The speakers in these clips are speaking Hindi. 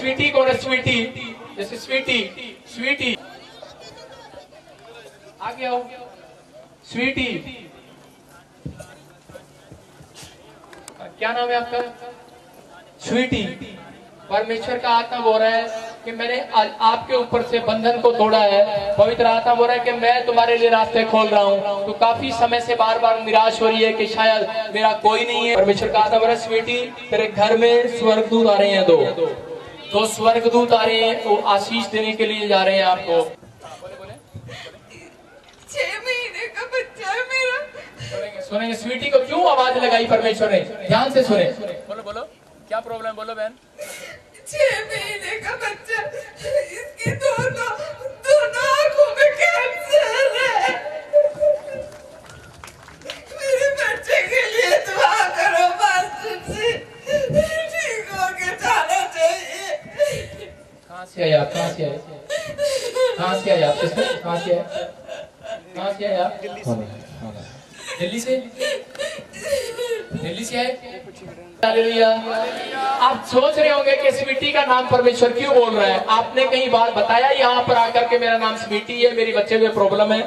स्वीटी कौन है? स्वीटी, जैसे स्वीटी, स्वीटी आगे आओ, स्वीटी क्या नाम है आपका? स्वीटी। परमेश्वर का आत्मा बोल रहा है कि मैंने आपके ऊपर से बंधन को तोड़ा है। पवित्र आत्मा बोल रहा है कि मैं तुम्हारे लिए रास्ते खोल रहा हूँ। तो काफी समय से बार बार निराश हो रही है कि शायद मेरा कोई नहीं है। परमेश्वर का आत्मा बोल रहा है स्वीटी तेरे घर में स्वर्गदूत आ रहे हैं, दो स्वर्गदूत आ रहे हैं, वो आशीष देने के लिए जा रहे हैं आपको। 6 महीने का बच्चा है मेरा। सुनेंगे स्वीटी को क्यों आवाज लगाई परमेश्वर ने, ध्यान से सुने। बोलो बोलो क्या प्रॉब्लम, बोलो बहन। 6 महीने का बच्चा, इसकी दोनों आंखों में कैंसर है। मेरे बच्चे के लिए दुआ करो मास्टर जी, ठीक होके जाना चाहिए। कहाँ से आए आप? कहाँ से आए? कहाँ से आए आप? कहाँ से आए? कहाँ से आए आप? दिल्ली से? दिल्ली से आए? हालेलुया। आप सोच रहे होंगे कि स्वीटी का नाम परमेश्वर क्यों बोल रहा है। आपने कई बार बताया यहाँ पर आकर के मेरा नाम स्वीटी है, मेरी बच्चे में प्रॉब्लम है।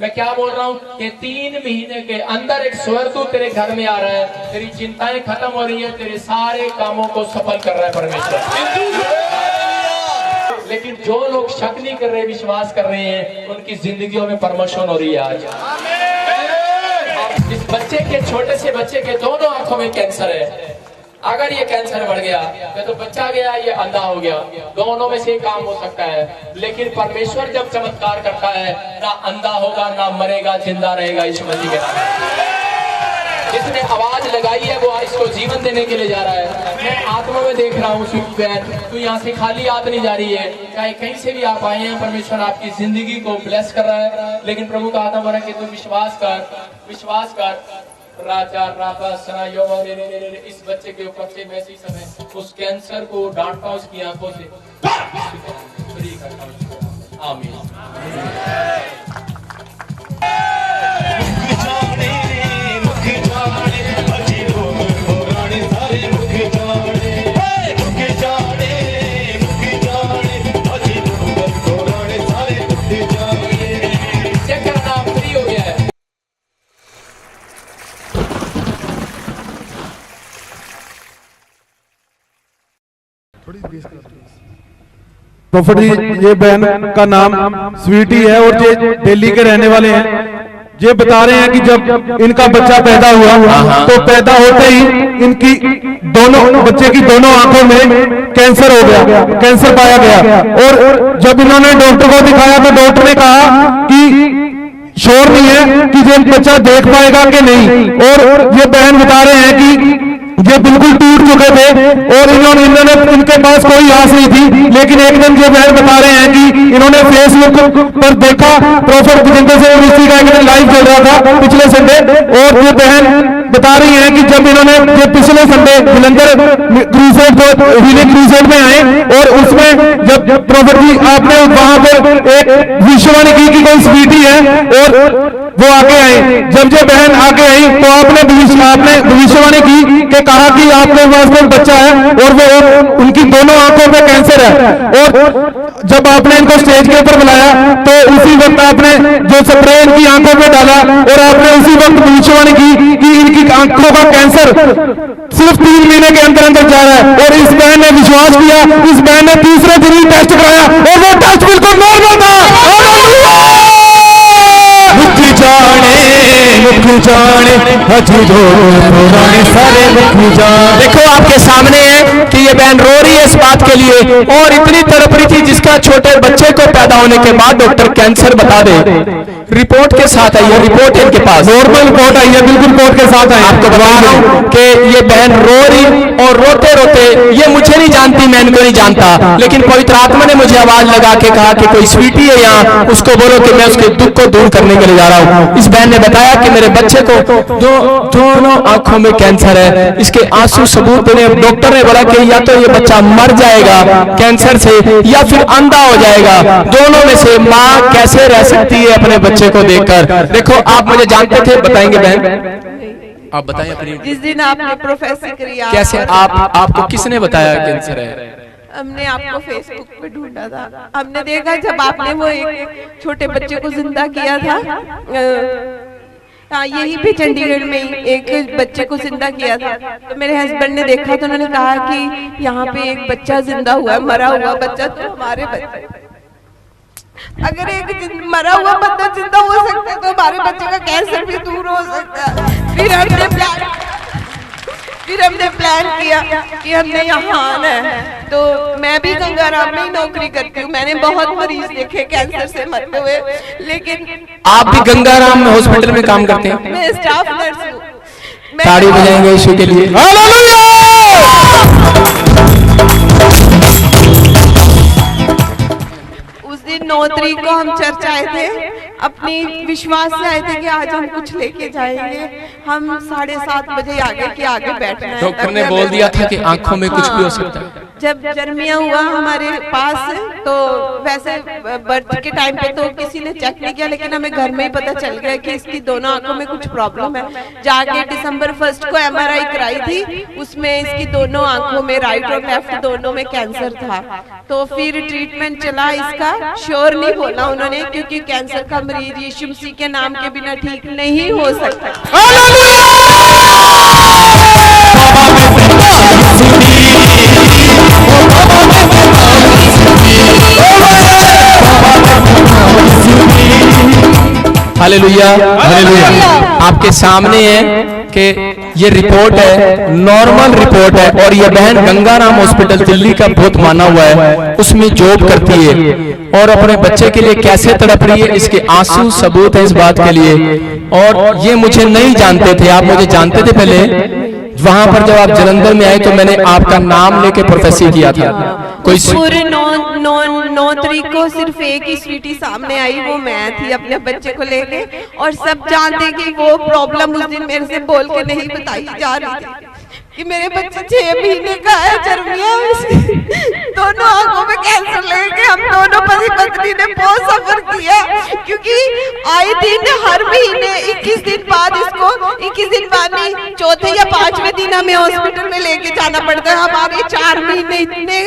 मैं क्या बोल रहा हूँ कि 3 महीने के अंदर एक स्वर्गदूत तेरे घर में आ रहा है, तेरी चिंताएं खत्म हो रही है, तेरे सारे कामों को सफल कर रहा है परमेश्वर। लेकिन जो लोग शक नहीं कर रहे, विश्वास कर रहे हैं, उनकी जिंदगियों में प्रमोशन हो रही है आज। इस बच्चे के, छोटे से बच्चे के दोनों आंखों में कैंसर है। अगर ये कैंसर बढ़ गया या तो बच्चा गया, ये अंधा हो गया, दोनों में से काम हो सकता है। लेकिन परमेश्वर जब चमत्कार करता है, ना अंधा होगा ना मरेगा, जिंदा रहेगा यीशु मसीह के नाम। जिसने आवाज लगाई है वो आज इसको जीवन देने के लिए जा रहा है। मैं आत्मा में देख रहा हूँ स्वीटी बहन, तू यहाँ से खाली हाथ नहीं जा रही है। चाहे कहीं से भी आप आए हैं, परमेश्वर आपकी जिंदगी को ब्लेस कर रहा है। लेकिन प्रभु का आत्मा बोल रहा है कि तू विश्वास कर, विश्वास कर। राजा राबा सना योवा इस बच्चे के ऊपर से मैं इसी समय उस कैंसर को डांटता हूँ, उसकी आंखों से फ्री करता हूँ। आमीन। प्रॉफिट जी, ये बहन का नाम स्वीटी है और ये दिल्ली के रहने वाले हैं। ये बता रहे हैं कि जब इनका बच्चा पैदा हुआ तो पैदा होते ही इनकी दोनों बच्चे की दोनों आंखों में कैंसर हो गया, कैंसर पाया गया। और जब इन्होंने डॉक्टर को दिखाया तो डॉक्टर ने कहा कि श्योर नहीं है कि ये बच्चा देख पाएगा कि नहीं। और ये बहन बता रहे हैं कि ये बिल्कुल टूट चुके थे और इन्होंने इनके पास कोई आस नहीं थी। लेकिन एक दिन ये बहन बता रहे हैं कि इन्होंने फेसबुक पर देखा, प्रॉफिट विजेंद्र से ऋषि का एक लाइव चल रहा था पिछले संडे, और ये बहन बता रही है कि जब इन्होंने ये पिछले Sunday Jalandhar crusade healing crusade में आए और उसमें जब प्रॉफिट जी आपने वहां पर एक भविष्यवाणी की कि कोई स्वीटी है और वो आगे आई। जब ये बहन आगे आई तो आपने भविष्यवाणी की कि कहा कि आपके पास में बच्चा है और वो उनकी दोनों आंखों में कैंसर है। और जब आपने इनको स्टेज के ऊपर बुलाया तो उसी वक्त आपने जो स्प्रे इनकी आंखों में डाला और आपने उसी वक्त भविष्यवाणी की कि इनकी आंखों का कैंसर सिर्फ 3 महीने के अंदर अंदर जा रहा है। और इस बहन ने विश्वास किया, इस बहन ने तीसरे दिन ही टेस्ट कराया और वो टेस्ट बिल्कुल नॉर्मल था। देखो आपके सामने है कि ये बहन रो रही है इस बात के लिए और इतनी तड़प रही थी जिसका छोटे बच्चे को पैदा होने के बाद डॉक्टर कैंसर बता दे। रिपोर्ट के साथ आई है, रिपोर्ट इनके पास नॉर्मल रिपोर्ट आई है, बिल्कुल रिपोर्ट के साथ आई। आपको बता रहा हूं कि ये बहन रो रही और रोते रोते, ये मुझे नहीं जानती, मैं इनको नहीं जानता, लेकिन पवित्र आत्मा ने मुझे आवाज लगा के कहा कि कोई स्वीटी है यहाँ, उसको बोलो कि मैं उसके दुख को दूर करने के लिए जा रहा हूँ। इस बहन ने बताया कि मेरे बच्चे को दोनों आंखों में कैंसर है। इसके आंसू सबूत ने, डॉक्टर ने बोला कि या तो ये बच्चा मर जाएगा कैंसर से या फिर अंधा हो जाएगा, दोनों में से माँ कैसे रह सकती है अपने बच्चे को देखकर। देखो आप मुझे जानते थे, बताएंगे बहन, आप बताएं अपनी। जिस दिन आपने प्रोफेसर करी, कैसे आपको किसने बताया कैंसर है? हमने आपको फेसबुक पे ढूंढा था। हमने देखा जब आपने वो एक छोटे बच्चे को जिंदा किया था, हाँ यही पे चंडीगढ़ में ही एक बच्चे को जिंदा किया था, तो मेरे हस्बैंड ने देखा तो उन्होंने कहा कि यहाँ पे एक बच्चा जिंदा हुआ है, मरा हुआ बच्चा, तो हमारे बच्चे, अगर एक मरा हुआ बच्चा जिंदा हो सकता है तो हमारे बच्चे का कैंसर भी दूर हो सकता है। फिर हमने प्लान किया कि हमने यहाँ आना है। तो मैं भी गंगाराम में ही नौकरी करती हूँ, मैंने बहुत मरीज देखे कैंसर से मरते हुए, लेकिन आप भी गंगाराम में हॉस्पिटल में काम करते हैं? मैं स्टाफ नर्स हूँ। ताड़ी बजाएंगे यीशु के लिए। उस दिन 9 तारीख को हम चर्च आए थे, अपनी विश्वास से आए थे कि आज हम कुछ लेके जाएंगे। हम 7:30 बजे आगे के आगे बैठना है। डॉक्टर ने बोल दिया था कि आंखों में कुछ भी हो सकता है। जब जर्मिया हुआ हमारे पास, तो वैसे बर्थ के टाइम पे तो किसी ने चेक नहीं किया, लेकिन हमें घर में ही पता चल गया कि इसकी दोनों आंखों में कुछ प्रॉब्लम है। जाके December 1 को MRI कराई थी, उसमें इसकी दोनों आंखों में, राइट और लेफ्ट दोनों में कैंसर था। तो फिर ट्रीटमेंट चला इसका, श्योर नहीं बोला उन्होंने, क्योंकि कैंसर का मरीज यीशु मसीह के नाम के बिना ठीक नहीं हो सकता। Hallelujah, hallelujah. आपके सामने है कि ये रिपोर्ट है, नॉर्मल रिपोर्ट है, और ये बहन गंगाराम हॉस्पिटल दिल्ली का बहुत माना हुआ है, उसमें जॉब करती है और अपने बच्चे के लिए कैसे तड़प रही है, इसके आंसू सबूत है इस बात के लिए। और ये मुझे नहीं जानते थे, आप मुझे जानते थे पहले। वहां पर जब आप जलंधर में आए तो मैंने आपका नाम लेके प्रोफेसी किया था। कोई पूरे 9 तारीख को सिर्फ एक ही स्वीटी सामने आई, वो मैं थी अपने बच्चे को लेके, और सब जानते कि वो प्रॉब्लम उस दिन मेरे से बोल के नहीं बताई जा रही थी कि मेरे बच्चे 6 महीने का है, जर्मिया दोनों आंखों में कैंसर लेके हम दोनों पति पत्नी ने बहुत सफर किया, क्योंकि आए दिन हर महीने 21 दिन बाद इसको 21 दिन बाद नहीं, चौथे या 5वें दिन हमें हॉस्पिटल में लेके जाना पड़ता है। हमारे 4 महीने इतने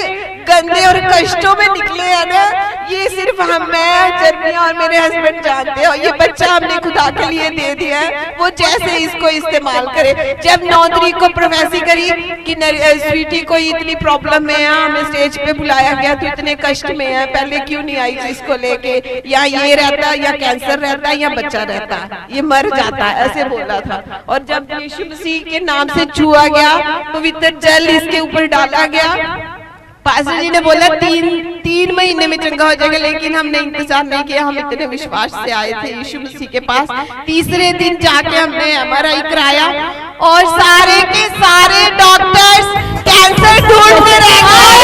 गंदे और कष्टों में निकले हैं ना, ये सिर्फ मैं, जर्मिया और मेरे हस्बैंड जानते हैं। और ये बच्चा हमने खुदा के लिए दे दिया है, वो जैसे इसको इस्तेमाल करे। जब 9 तारीख को प्रोफेसी करी कि स्वीटी को इतनी प्रॉब्लम है, हमें स्टेज पे बुलाया गया तो इतने कष्ट में है, पहले क्यों नहीं आई थी इसको लेके, या ये रहता या कैंसर रहता या बच्चा रहता, ये मर जाता, ऐसे बोला था। और जब यीशु मसीह के नाम से छुआ गया, पवित्र जल इसके ऊपर डाला गया, पास्टर जी ने बोला 3 महीने में चंगा हो जाएगा, लेकिन हमने इंतजार नहीं किया, हम इतने विश्वास से आए थे यीशु मसीह के पास। तीसरे दिन जाके हमने MRI कराया और सारे के सारे डॉक्टर्स कैंसर ढूंढते रह गए।